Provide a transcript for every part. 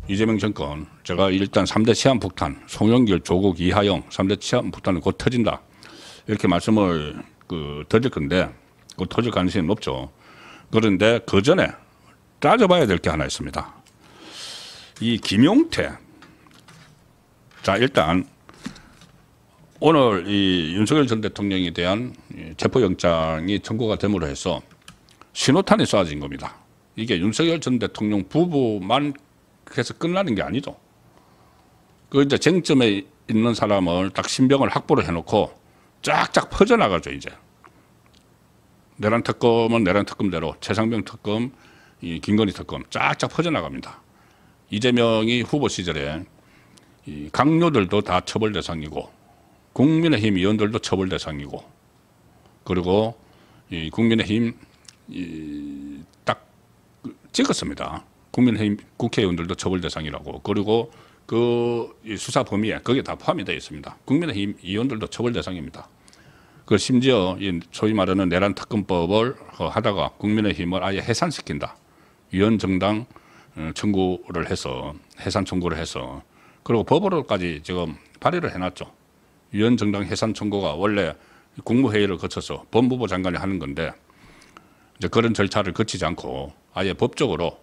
이재명 정권, 제가 일단 3대 시한폭탄, 송영길, 조국, 이하영 3대 시한폭탄은 곧 터진다. 이렇게 말씀을 드릴 건데, 곧 터질 가능성이 높죠. 그런데 그 전에 따져봐야 될 게 하나 있습니다. 이 김용태. 자, 일단 오늘 이 윤석열 전 대통령에 대한 체포영장이 청구가 됨으로 해서 신호탄이 쏘아진 겁니다. 이게 윤석열 전 대통령 부부만 해서 끝나는 게 아니죠. 그 이제 쟁점에 있는 사람을 딱 신병을 확보를 해놓고 쫙쫙 퍼져나가죠, 이제. 내란 특검은 내란 특검대로, 최상병 특검, 이 김건희 특검 쫙쫙 퍼져나갑니다. 이재명이 후보 시절에 이 강요들도 다 처벌 대상이고, 국민의힘 의원들도 처벌 대상이고, 그리고 이 국민의힘 딱 찍었습니다. 국민의힘 국회의원들도 처벌 대상이라고. 그리고 그 수사 범위에 거기에 다 포함이 되어 있습니다. 국민의힘 의원들도 처벌 대상입니다. 그 심지어 이 소위 말하는 내란 특검법을 하다가 국민의힘을 아예 해산시킨다. 위헌정당 청구를 해서 해산 청구를 해서, 그리고 법으로까지 지금 발의를 해놨죠. 위헌정당 해산 청구가 원래 국무회의를 거쳐서 법무부 장관이 하는 건데, 이제 그런 절차를 거치지 않고 아예 법적으로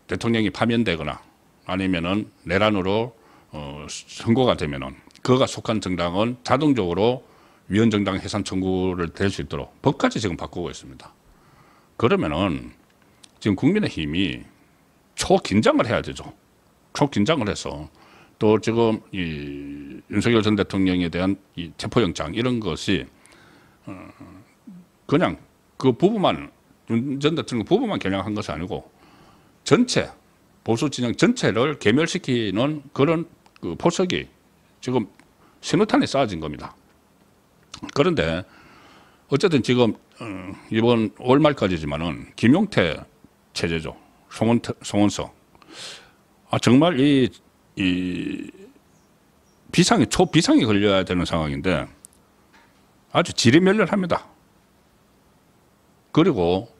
대통령이 파면되거나 아니면은 내란으로 선고가 되면은 그가 속한 정당은 자동적으로 위헌정당 해산 청구를 될 수 있도록 법까지 지금 바꾸고 있습니다. 그러면은 지금 국민의힘이 초긴장을 해야 되죠. 초긴장을 해서 또 지금 이 윤석열 전 대통령에 대한 이 체포영장 이런 것이 그냥 그 부분만, 윤 전 대통령 부분만 겨냥한 것이 아니고 전체 보수 진영 전체를 괴멸시키는 그런 그 포석이 지금 신호탄이 쏴진 겁니다. 그런데 어쨌든 지금 이번 월 말까지지만은 김용태 체제죠. 송원석. 정말 이 초비상이 걸려야 되는 상황인데 아주 지리멸렬합니다. 그리고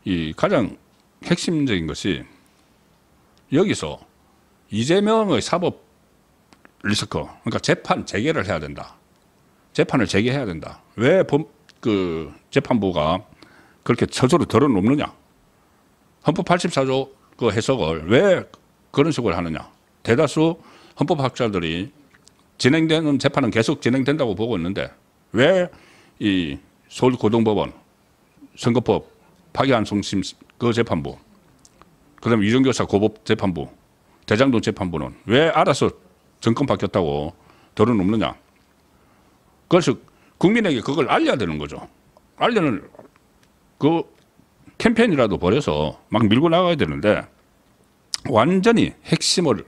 이 가장 핵심적인 것이 여기서 이재명의 사법 리스크, 그러니까 재판 재개를 해야 된다. 재판을 재개해야 된다. 왜 재판부가 그렇게 처소로 덜어놓느냐? 헌법 84조 그 해석을 왜 그런 식으로 하느냐? 대다수 헌법학자들이 진행되는 재판은 계속 진행된다고 보고 있는데 왜 이 서울고등법원, 선거법, 파기환송심 그 재판부, 그다음에 유정교사 고법 재판부, 대장동 재판부는 왜 알아서 정권 바뀌었다고 덜어놓느냐? 그래서 국민에게 그걸 알려야 되는 거죠. 알려는 그 캠페인이라도 벌여서 막 밀고 나가야 되는데 완전히 핵심을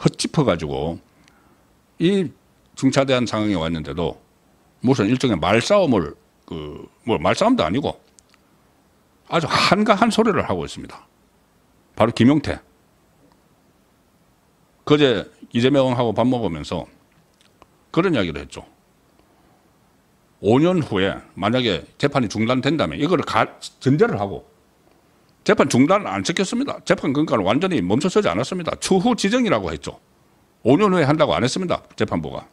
헛짚어가지고 이 중차대한 상황에 왔는데도 무슨 일종의 말싸움을 뭐 말싸움도 아니고 아주 한가한 소리를 하고 있습니다. 바로 김용태. 그제 이재명하고 밥 먹으면서 그런 이야기를 했죠. 5년 후에 만약에 재판이 중단된다면 이거를 전제를 하고, 재판 중단 안 시켰습니다. 재판 그러니까 완전히 멈춰서지 않았습니다. 추후 지정이라고 했죠. 5년 후에 한다고 안 했습니다. 재판부가.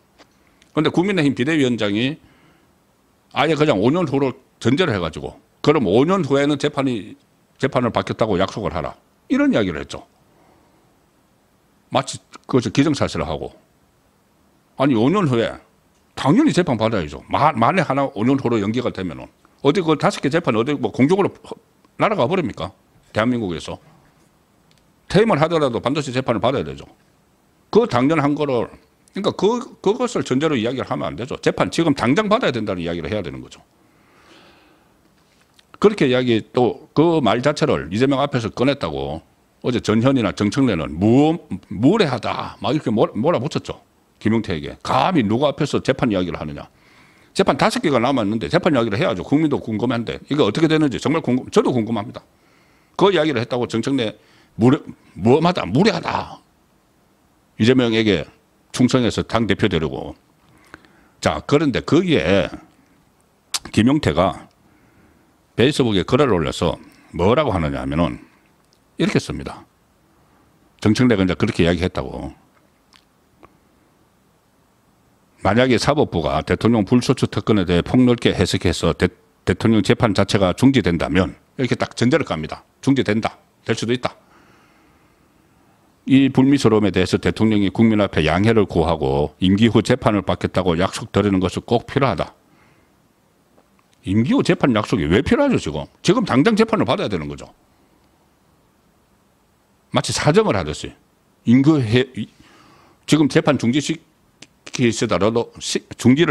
그런데 국민의힘 비대위원장이 아예 그냥 5년 후로 전제를 해가지고 그럼 5년 후에는 재판을 받겠다고 약속을 하라. 이런 이야기를 했죠. 마치 그것을 기정사실을 하고. 아니 5년 후에 당연히 재판 받아야죠. 만에 하나 5년 후로 연기가 되면은 어디 그 5개 재판 어디 뭐 공적으로 날아가 버립니까? 대한민국에서 퇴임을 하더라도 반드시 재판을 받아야 되죠. 그 당연한 거를, 그러니까 그것을 전제로 이야기를 하면 안 되죠. 재판 지금 당장 받아야 된다는 이야기를 해야 되는 거죠. 그렇게 이야기 또 그 말 자체를 이재명 앞에서 꺼냈다고 어제 전현이나 정청래는 무례하다 막 이렇게 몰아붙였죠. 김용태에게. 감히 누구 앞에서 재판 이야기를 하느냐. 재판 5개가 남았는데 재판 이야기를 해야죠. 국민도 궁금한데 이게 어떻게 되는지 정말 저도 궁금합니다. 그 이야기를 했다고 정청래 무엄하다, 무례하다. 이재명에게 충성해서 당대표 되려고. 자, 그런데 거기에 김용태가 페이스북에 글을 올려서 뭐라고 하느냐 하면은 이렇게 씁니다. 정청래가 이제 그렇게 이야기했다고. 만약에 사법부가 대통령 불소추 특권에 대해 폭넓게 해석해서 대통령 재판 자체가 중지된다면 이렇게 딱 전제를 깝니다. 중지된다. 될 수도 있다. 이 불미스러움에 대해서 대통령이 국민 앞에 양해를 구하고 임기 후 재판을 받겠다고 약속드리는 것은 꼭 필요하다. 임기 후 재판 약속이 왜 필요하죠, 지금? 지금 당장 재판을 받아야 되는 거죠. 마치 사정을 하듯이. 지금 재판 중지를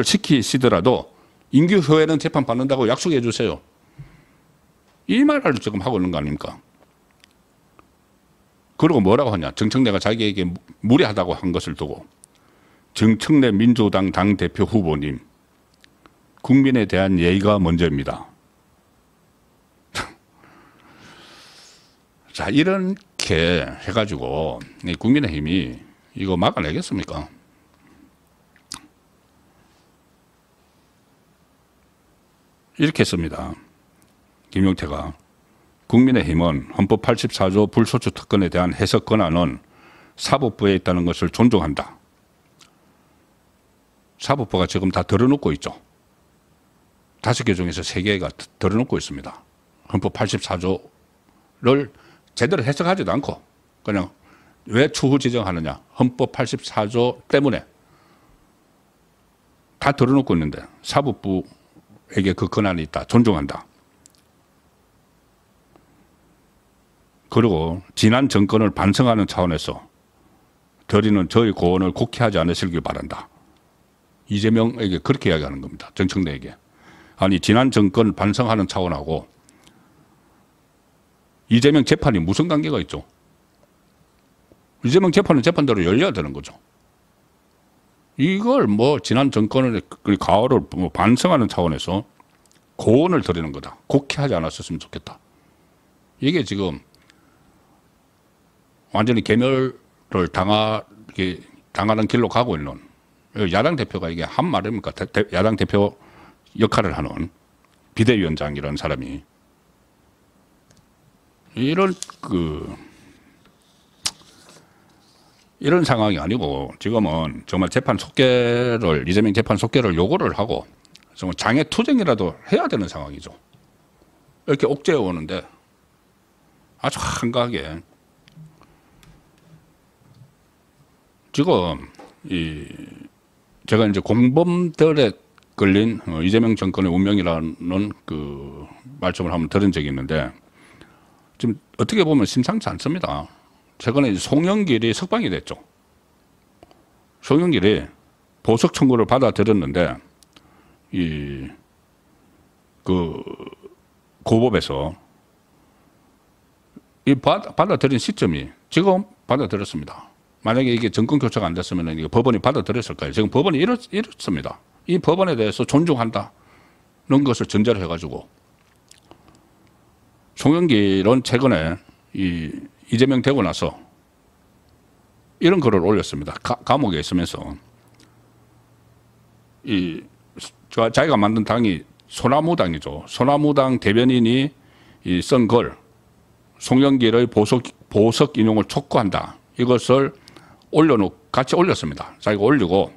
시키시더라도 임기 후에는 재판 받는다고 약속해 주세요. 이 말을 지금 하고 있는 거 아닙니까? 그리고 뭐라고 하냐. 정청래가 자기에게 무례하다고 한 것을 두고 정청래 민주당 당대표 후보님 국민에 대한 예의가 먼저입니다. 자, 이렇게 해가지고 국민의힘이 이거 막아내겠습니까? 이렇게 했습니다. 김용태가 국민의힘은 헌법 84조 불소추 특권에 대한 해석 권한은 사법부에 있다는 것을 존중한다. 사법부가 지금 다 들어놓고 있죠. 5개 중에서 3개가 들어놓고 있습니다. 헌법 84조를 제대로 해석하지도 않고 그냥 왜 추후 지정하느냐. 헌법 84조 때문에 다 들어놓고 있는데 사법부에게 그 권한이 있다. 존중한다. 그리고 지난 정권을 반성하는 차원에서 드리는 저희 고언을 곡해하지 않으시길 바란다. 이재명에게 그렇게 이야기하는 겁니다. 정청래에게. 아니 지난 정권 반성하는 차원하고 이재명 재판이 무슨 관계가 있죠? 이재명 재판은 재판대로 열려야 되는 거죠. 이걸 뭐 지난 정권의 가오를 뭐 반성하는 차원에서 고언을 드리는 거다. 곡해하지 않았었으면 좋겠다. 이게 지금 완전히 개멸을 당하는 길로 가고 있는 야당 대표가 이게 한 말입니까? 야당 대표 역할을 하는 비대위원장이라는 사람이 이런 상황이 아니고 지금은 정말 이재명 재판 속개를 요구를 하고 정말 장애 투쟁이라도 해야 되는 상황이죠. 이렇게 옥죄어 오는데 아주 한가하게 지금 제가 이제 공범들에 걸린 이재명 정권의 운명이라는 그 말씀을 한번 들은 적이 있는데 지금 어떻게 보면 심상치 않습니다. 최근에 송영길이 석방이 됐죠. 송영길이 보석 청구를 받아들였는데 그 고법에서 받아들인 시점이 지금 받아들였습니다. 만약에 이게 정권 교체가 안 됐으면 이게 법원이 받아들였을까요? 지금 법원이 이렇습니다. 이 법원에 대해서 존중한다는 것을 전제로 해가지고 송영길은 최근에 이재명 되고 나서 이런 글을 올렸습니다. 감옥에 있으면서 자기가 만든 당이 소나무당이죠. 소나무당 대변인이 쓴 글 송영길의 보석 인용을 촉구한다. 이것을 같이 올렸습니다. 자기가 올리고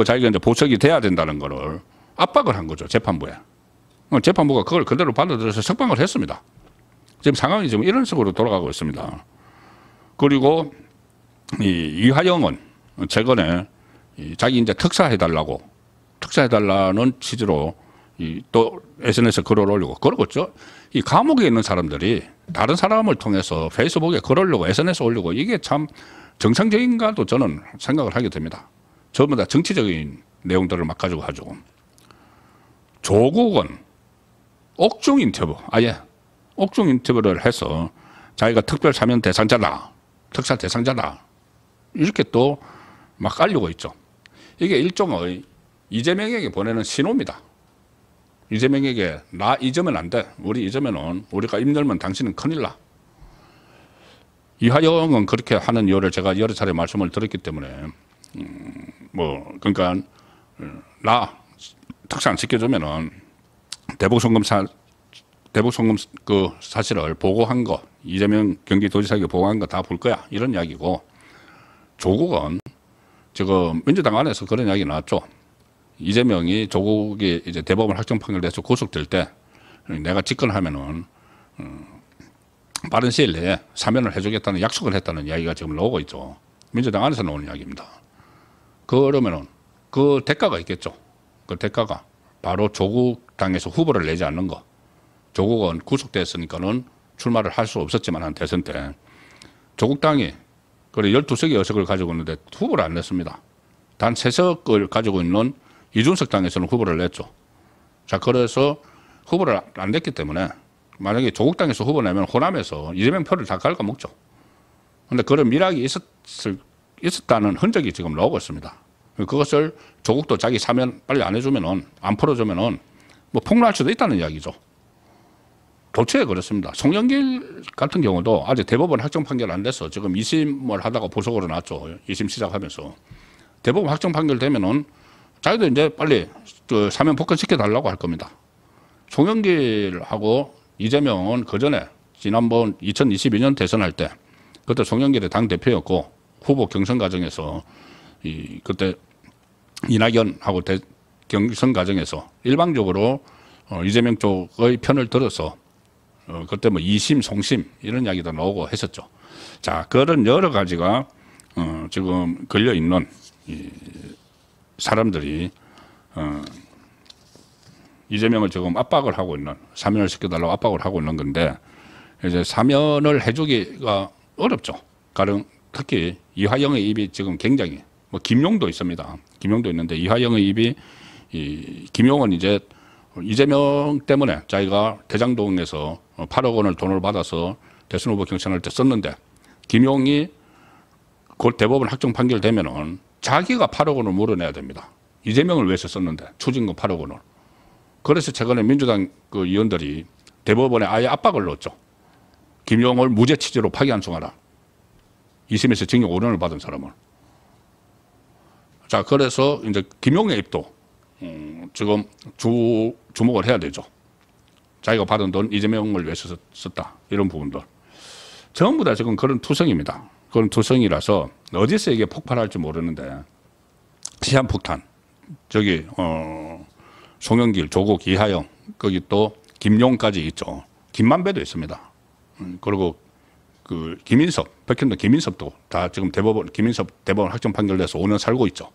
자기가 이제 보석이 돼야 된다는 거를 압박을 한 거죠. 재판부에. 재판부가 그걸 그대로 받아들여서 석방을 했습니다. 지금 상황이 지금 이런 식으로 돌아가고 있습니다. 그리고 이화영은 최근에 자기 이제 특사해달라는 취지로 또 SNS에 글을 올리고 그러고 있죠. 이 감옥에 있는 사람들이 다른 사람을 통해서 페이스북에 글 올리고 SNS 올리고 이게 참 정상적인가도 저는 생각을 하게 됩니다. 전부 다 정치적인 내용들을 막 가지고 하죠. 조국은 옥중 인터뷰를 해서 자기가 특별 사면 대상자다, 특사 대상자다 이렇게 또 막 알리고 있죠. 이게 일종의 이재명에게 보내는 신호입니다. 이재명에게 나 잊으면 안 돼. 우리 잊으면은 우리가 입 열면 당신은 큰일 나. 이화영은 그렇게 하는 이유를 제가 여러 차례 말씀을 드렸기 때문에 그러니까 나 특사 안 시켜주면은 대북송금 대북 송금 그 사실을 보고한 거, 이재명 경기도지사에게 보고한 거 다 볼 거야 이런 이야기고, 조국은 지금 민주당 안에서 그런 이야기 나왔죠. 이재명이 조국이 이제 대법원 확정 판결돼서 구속될 때 내가 집권하면은 빠른 시일 내에 사면을 해주겠다는 약속을 했다는 이야기가 지금 나오고 있죠. 민주당 안에서 나오는 이야기입니다. 그러면은 그 대가가 있겠죠. 그 대가가 바로 조국 당에서 후보를 내지 않는 거. 조국은 구속됐으니까는 출마를 할 수 없었지만 한 대선 때 조국 당이 그래 12석의 의석을 가지고 있는데 후보를 안 냈습니다. 단 3석을 가지고 있는 이준석 당에서는 후보를 냈죠. 자, 그래서 후보를 안 냈기 때문에 만약에 조국 당에서 후보 내면 호남에서 이재명 표를 다 갉아먹죠. 그런데 그런 미락이 있었다는 흔적이 지금 나오고 있습니다. 그것을 조국도 자기 사면 빨리 안 해주면은, 안 풀어주면은 뭐 폭로할 수도 있다는 이야기죠. 도처에 그렇습니다. 송영길 같은 경우도 아직 대법원 확정 판결 안 돼서 지금 2심을 하다가 보석으로 났죠. 2심 시작하면서. 대법원 확정 판결 되면은 자기도 이제 빨리 그 사면 복권시켜 달라고 할 겁니다. 송영길하고 이재명은 그 전에 지난번 2022년 대선할 때 그때 송영길이 당 대표였고 후보 경선 과정에서 그때 이낙연하고 경선 과정에서 일방적으로 이재명 쪽의 편을 들어서 그때 뭐 2심, 송심 이런 이야기도 나오고 했었죠. 자, 그런 여러 가지가 지금 걸려 있는 사람들이 이재명을 지금 압박을 하고 있는, 사면을 시켜달라고 압박을 하고 있는 건데, 이제 사면을 해주기가 어렵죠. 가령 특히 이화영의 입이 지금 굉장히, 뭐 김용도 있습니다. 김용도 있는데 이화영의 입이 김용은 이제 이재명 때문에 자기가 대장동에서 8억 원을 돈을 받아서 대선 후보 경선할 때 썼는데, 김용이 곧 대법원 확정 판결되면은 자기가 8억 원을 물어내야 됩니다. 이재명을 위해서 썼는데 추징금 8억 원을. 그래서 최근에 민주당 그 의원들이 대법원에 아예 압박을 넣었죠. 김용을 무죄 취지로 파기환송하라. 2심에서 징역 5년을 받은 사람을. 자, 그래서 이제 김용의 입도 지금 주목을 해야 되죠. 자기가 받은 돈 이재명을 위해서 썼다. 이런 부분들. 전부 다 지금 그런 투성입니다. 그런 투성이라서 어디서 이게 폭발할지 모르는데, 시한폭탄. 저기 송영길, 조국, 이하영, 거기 또 김용까지 있죠. 김만배도 있습니다. 그리고 그 김인섭, 백현도 김인섭도 다 지금 김인섭 대법원 확정 판결돼서 5년 살고 있죠.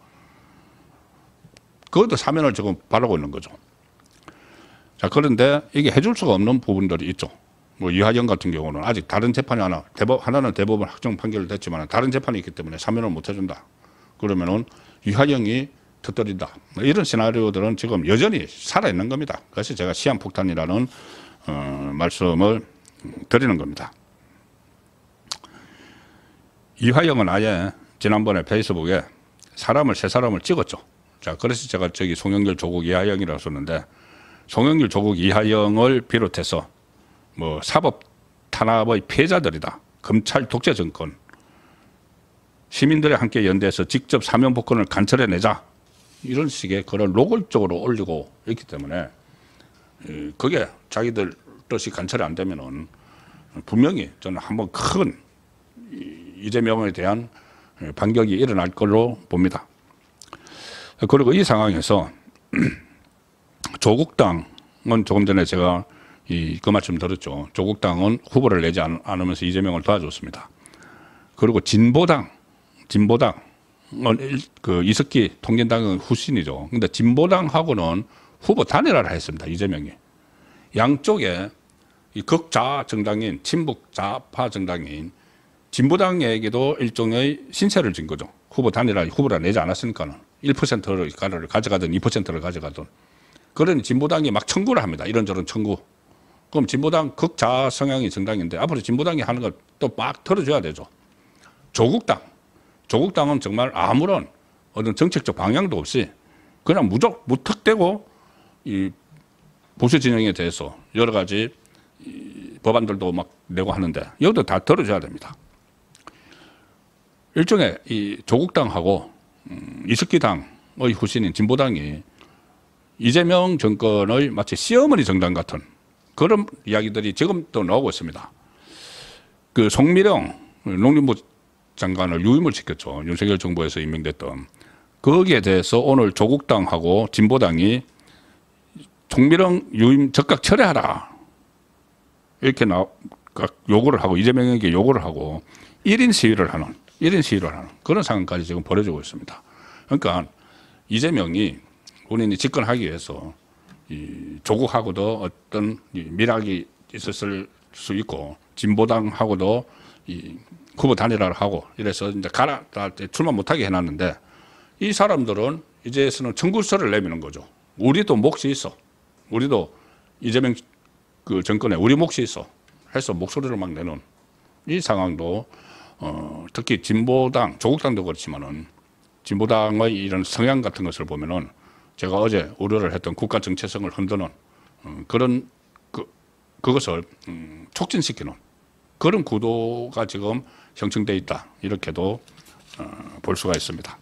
그것도 사면을 지금 바라고 있는 거죠. 자, 그런데 이게 해줄 수가 없는 부분들이 있죠. 뭐 이하영 같은 경우는 아직 다른 재판이 하나는 대법원 확정 판결됐지만 다른 재판이 있기 때문에 사면을 못 해준다. 그러면은 이하영이 터뜨린다. 이런 시나리오들은 지금 여전히 살아있는 겁니다. 그래서 제가 시한폭탄이라는 말씀을 드리는 겁니다. 이화영은 아예 지난번에 페이스북에 세 사람을 찍었죠. 자, 그래서 제가 저기 송영길, 조국, 이하영이라고 썼는데, 송영길, 조국, 이하영을 비롯해서 뭐 사법 탄압의 피해자들이다. 검찰 독재 정권. 시민들이 함께 연대해서 직접 사면 복권을 간철해내자. 이런 식의 그런 노골적으로 올리고 있기 때문에 그게 자기들 뜻이 간철이 안 되면은 분명히 저는 한번 큰 이재명에 대한 반격이 일어날 걸로 봅니다. 그리고 이 상황에서 조국당은 조금 전에 제가 그 말씀 들었죠. 조국당은 후보를 내지 않으면서 이재명을 도와줬습니다. 그리고 진보당은 그 이석기 통진당은 후신이죠. 근데 진보당하고는 후보 단일화를 했습니다. 이재명이. 양쪽에 이 극좌 정당인, 친북 좌파 정당인 진보당에게도 일종의 신세를 진 거죠. 후보 단일화, 후보를 내지 않았으니까는 1%를 가져가든 2%를 가져가든. 그러니 진보당이 막 청구를 합니다. 이런저런 청구. 그럼 진보당 극좌 성향의 정당인데 앞으로 진보당이 하는 걸 또 막 들어줘야 되죠. 조국당은 정말 아무런 어떤 정책적 방향도 없이 그냥 무턱대고 이 보수 진영에 대해서 여러 가지 법안들도 막 내고 하는데 여기도 다 들어줘야 됩니다. 일종의 이 조국당하고 이석기 당의 후신인 진보당이 이재명 정권의 마치 시어머니 정당 같은 그런 이야기들이 지금 또 나오고 있습니다. 그 송미령 농림부 장관을 유임을 시켰죠. 윤석열 정부에서 임명됐던. 거기에 대해서 오늘 조국당하고 진보당이 송미령 유임 즉각 철회하라. 이렇게 요구를 하고 이재명에게 요구를 하고 1인 시위를 하는 그런 상황까지 지금 벌어지고 있습니다. 그러니까 이재명이 본인이 집권하기 위해서 이 조국하고도 어떤 밀락이 있었을 수 있고 진보당하고도 이 후보 단일화를 하고 이래서 이제 출마 못하게 해놨는데 이 사람들은 이제서는 청구서를 내미는 거죠. 우리도 몫이 있어. 우리도 이재명 그 정권에 우리 몫이 있어. 해서 목소리를 막 내는 이 상황도 특히 진보당, 조국당도 그렇지만은 진보당의 이런 성향 같은 것을 보면은 제가 어제 우려를 했던 국가 정체성을 흔드는 그런 그것을 촉진시키는 그런 구도가 지금 형성돼 있다 이렇게도 볼 수가 있습니다.